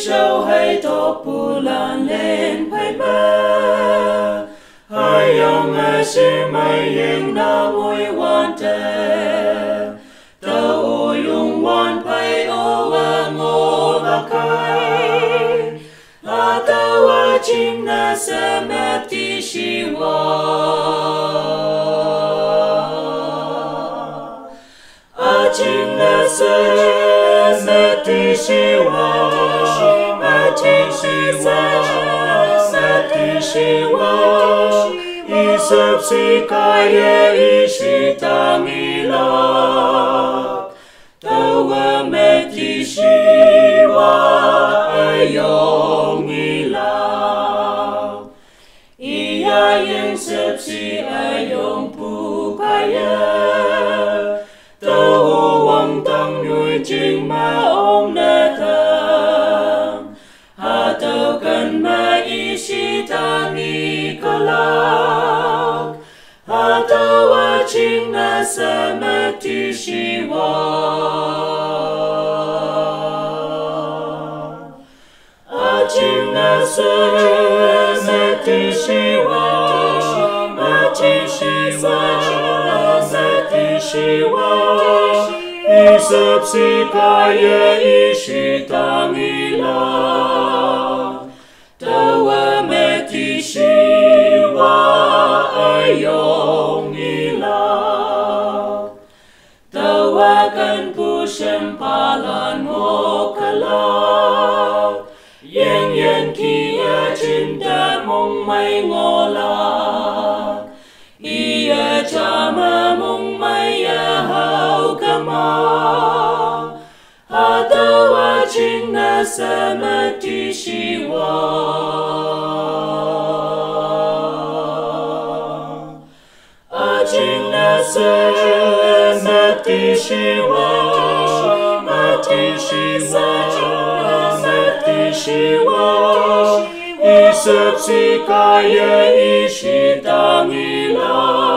sâu hay thọ bù lan lên phải mơ hai ông mẹ si mây yên na mùi quan tê tao ôi lung quan phải ô và ngô và khai a tao a chim na sa mẹ ti si wa a chim na sa mẹ ti si wa mẹ ti si wa mẹ ti si wa isep si kaya isi tamila tawa mẹ ti si wa ayong ila iya yang sepsi ayong pukaya tao wang tang nuôi chinh ma ông nè tham ha tao cần ma isi tangi kalak ha tao a chinh na sa ma ti si wa chim na sa mẹ ti si wa mẹ ti si wa mẹ ti si wa isep si kaya isi tangila tawa mẹ ti si wa ayong ila tawa kan pusem palan mo kalak yên yên kia cinta mong mai ngô lạc ia cha ma mong mai hao kama atawa ching na sa ma ti si wa a ching na sa ma ti si wa ma ti si wa si wa isep si kaya isi tangila